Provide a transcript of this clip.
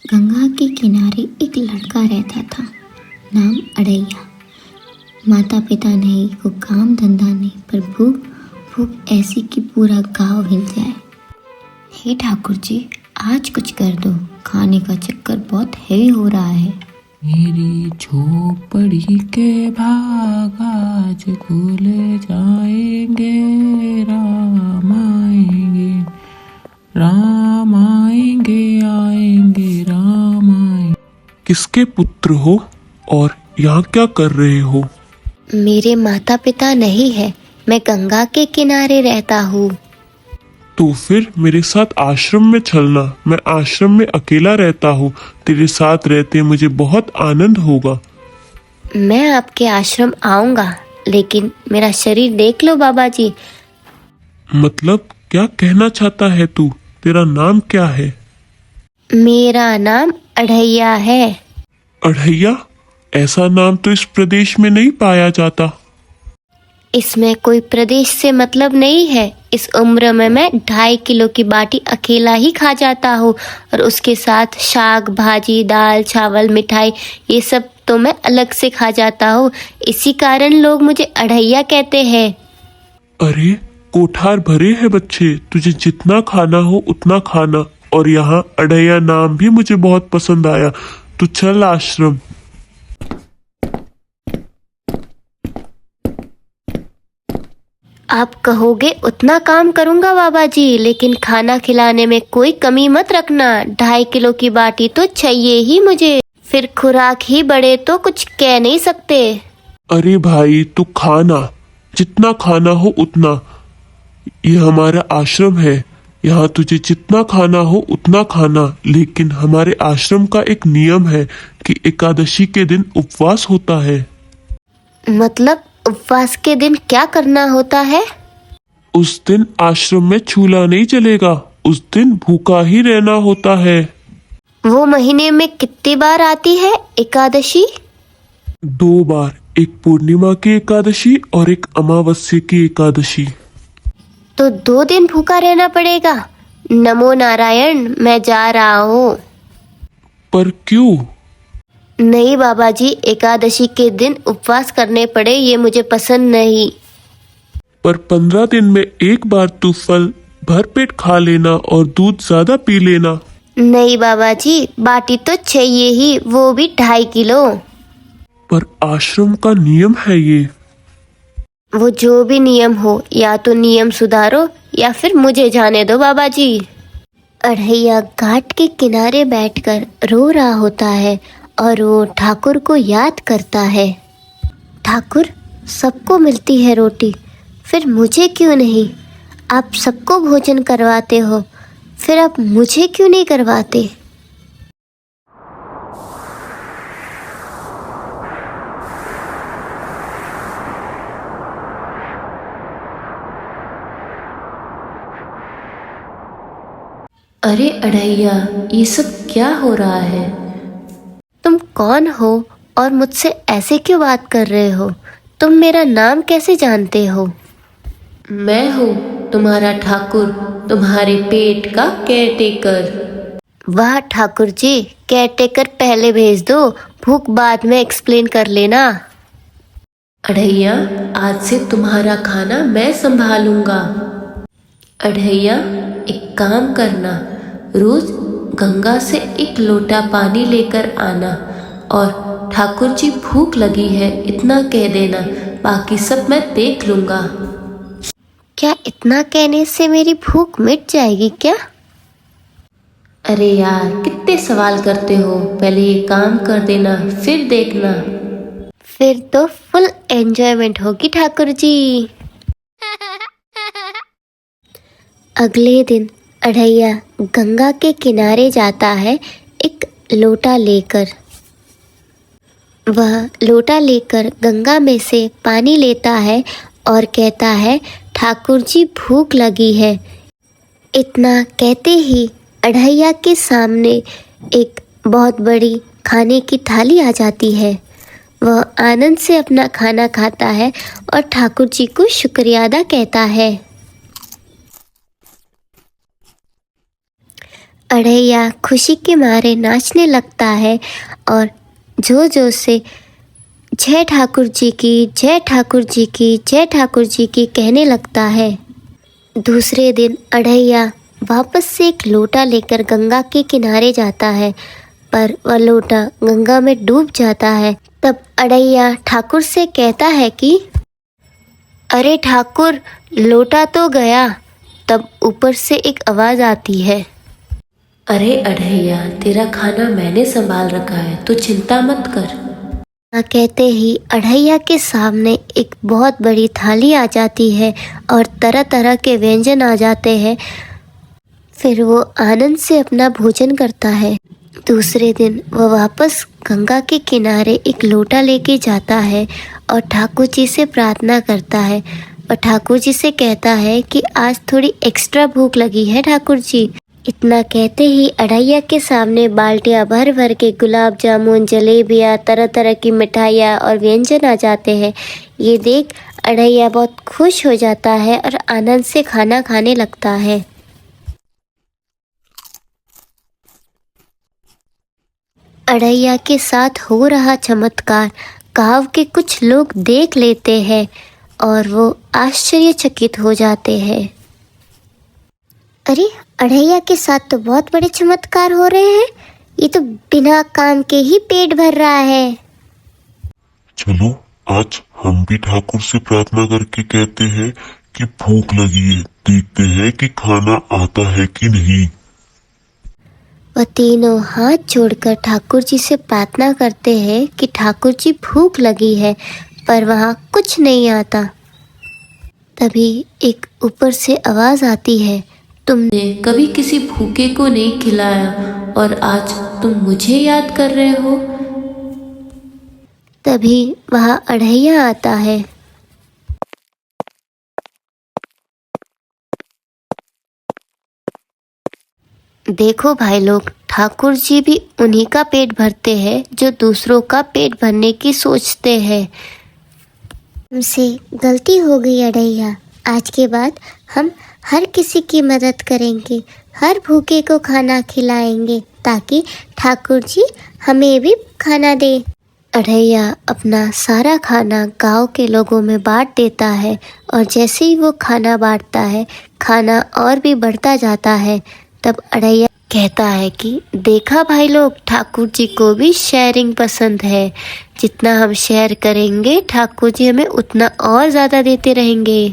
गंगा के किनारे एक लड़का रहता था, नाम अड़ैया। माता पिता नहीं, को काम धंधा नहीं, पर भूख भूख ऐसी कि पूरा गांव हिल जाए। हे ठाकुर जी, आज कुछ कर दो, खाने का चक्कर बहुत हैवी हो रहा है। मेरी झोपड़ी के भाग आज खुल जाएंगे, राम आएंगे, राम आएंगे, आएंगे राम आएंगे। किसके पुत्र हो और यहाँ क्या कर रहे हो? मेरे माता पिता नहीं है, मैं गंगा के किनारे रहता हूँ। तो फिर मेरे साथ आश्रम में चलना। मैं आश्रम में अकेला रहता हूँ, तेरे साथ रहते मुझे बहुत आनंद होगा। मैं आपके आश्रम आऊंगा, लेकिन मेरा शरीर देख लो बाबा जी। मतलब क्या कहना चाहता है तू? तेरा नाम क्या है? मेरा नाम अड़ैया है। अढ़ैया? ऐसा नाम तो इस प्रदेश में नहीं पाया जाता। इसमें कोई प्रदेश से मतलब नहीं है। इस उम्र में मैं 2.5 किलो की बाटी अकेला ही खा जाता हूँ, और उसके साथ शाक भाजी, दाल चावल, मिठाई, ये सब तो मैं अलग से खा जाता हूँ। इसी कारण लोग मुझे अड़ैया कहते हैं। अरे कोठार भरे हैं बच्चे, तुझे जितना खाना हो उतना खाना। और यहाँ अढ़ैया नाम भी मुझे बहुत पसंद आया। तू चल आश्रम। आप कहोगे उतना काम करूंगा बाबा जी, लेकिन खाना खिलाने में कोई कमी मत रखना। 2.5 किलो की बाटी तो चाहिए ही मुझे, फिर खुराक ही बढ़े तो कुछ कह नहीं सकते। अरे भाई तू खाना, जितना खाना हो उतना। ये हमारा आश्रम है, यहाँ तुझे जितना खाना हो उतना खाना। लेकिन हमारे आश्रम का एक नियम है कि एकादशी के दिन उपवास होता है। मतलब उपवास के दिन क्या करना होता है? उस दिन आश्रम में चूल्हा नहीं जलेगा, उस दिन भूखा ही रहना होता है। वो महीने में कितनी बार आती है एकादशी? 2 बार, एक पूर्णिमा की एकादशी और एक अमावस्या की एकादशी। तो 2 दिन भूखा रहना पड़ेगा। नमो नारायण, मैं जा रहा हूँ। पर क्यों? नहीं बाबा जी, एकादशी के दिन उपवास करने पड़े ये मुझे पसंद नहीं। पर 15 दिन में एक बार तू फल भरपेट खा लेना और दूध ज्यादा पी लेना। नहीं बाबा जी, बाटी तो चाहिए ही, वो भी 2.5 किलो। पर आश्रम का नियम है ये। वो जो भी नियम हो, या तो नियम सुधारो या फिर मुझे जाने दो बाबा जी। अड़ैया घाट के किनारे बैठकर रो रहा होता है और वो ठाकुर को याद करता है। ठाकुर, सबको मिलती है रोटी, फिर मुझे क्यों नहीं? आप सबको भोजन करवाते हो, फिर आप मुझे क्यों नहीं करवाते? अरे अड़ैया, ये सब क्या हो रहा है? तुम कौन हो और मुझसे ऐसे क्यों बात कर रहे हो? तुम मेरा नाम कैसे जानते हो? मैं हूँ तुम्हारा ठाकुर, तुम्हारे पेट का केयरटेकर। वाह ठाकुर जी, केयरटेकर पहले भेज दो, भूख बाद में एक्सप्लेन कर लेना। अड़ैया, आज से तुम्हारा खाना मैं संभालूंगा। अड़ैया, एक काम करना, रोज गंगा से 1 लोटा पानी लेकर आना, और ठाकुर जी भूख लगी है इतना कह देना, बाकी सब मैं देख लूंगा। क्या इतना कहने से मेरी भूख मिट जाएगी क्या? अरे यार, कितने सवाल करते हो, पहले ये काम कर देना फिर देखना। फिर तो फुल एंजॉयमेंट होगी ठाकुर जी। अगले दिन अड़ैया गंगा के किनारे जाता है एक लोटा लेकर। वह लोटा लेकर गंगा में से पानी लेता है और कहता है, ठाकुर जी भूख लगी है। इतना कहते ही अड़ैया के सामने एक बहुत बड़ी खाने की थाली आ जाती है। वह आनंद से अपना खाना खाता है और ठाकुर जी को शुक्रिया अदा कहता है। अढ़ैया खुशी के मारे नाचने लगता है और जोर जोर से जय ठाकुर जी की, जय ठाकुर जी की, जय ठाकुर जी की कहने लगता है। दूसरे दिन अढ़ैया वापस से एक लोटा लेकर गंगा के किनारे जाता है, पर वह लोटा गंगा में डूब जाता है। तब अढ़ैया ठाकुर से कहता है कि अरे ठाकुर, लोटा तो गया। तब ऊपर से एक आवाज़ आती है, अरे अढ़ैया, तेरा खाना मैंने संभाल रखा है, तो चिंता मत कर। कहते ही अढ़ैया के सामने एक बहुत बड़ी थाली आ जाती है और तरह तरह के व्यंजन आ जाते हैं। फिर वो आनंद से अपना भोजन करता है। दूसरे दिन वह वापस गंगा के किनारे एक लोटा लेके जाता है और ठाकुर जी से प्रार्थना करता है और ठाकुर जी से कहता है कि आज थोड़ी एक्स्ट्रा भूख लगी है ठाकुर जी। इतना कहते ही अढ़ैया के सामने बाल्टियां भर भर के गुलाब जामुन, जलेबियाँ, तरह तरह की मिठाइयाँ और व्यंजन आ जाते हैं। ये देख अढ़ैया बहुत खुश हो जाता है और आनंद से खाना खाने लगता है। अढ़ैया के साथ हो रहा चमत्कार गांव के कुछ लोग देख लेते हैं और वो आश्चर्यचकित हो जाते हैं। अरे, अढ़ैया के साथ तो बहुत बड़े चमत्कार हो रहे हैं। ये तो बिना काम के ही पेट भर रहा है। चलो आज हम भी ठाकुर से प्रार्थना करके कहते हैं कि भूख लगी है, देखते हैं कि खाना आता है कि नहीं। वह तीनों हाथ जोड़कर ठाकुर जी से प्रार्थना करते हैं कि ठाकुर जी भूख लगी है, पर वहाँ कुछ नहीं आता। तभी एक ऊपर से आवाज़ आती है, तुमने कभी किसी भूखे को नहीं खिलाया और आज तुम मुझे याद कर रहे हो। तभी वहाँ अढ़ैया आता है। देखो भाई लोग, ठाकुर जी भी उन्हीं का पेट भरते हैं जो दूसरों का पेट भरने की सोचते हैं। हमसे गलती हो गई अढ़ैया, आज के बाद हम हर किसी की मदद करेंगे, हर भूखे को खाना खिलाएंगे ताकि ठाकुर जी हमें भी खाना दे। अढ़ैया अपना सारा खाना गांव के लोगों में बांट देता है और जैसे ही वो खाना बांटता है, खाना और भी बढ़ता जाता है। तब अढ़ैया कहता है कि देखा भाई लोग, ठाकुर जी को भी शेयरिंग पसंद है। जितना हम शेयर करेंगे ठाकुर जी हमें उतना और ज़्यादा देते रहेंगे।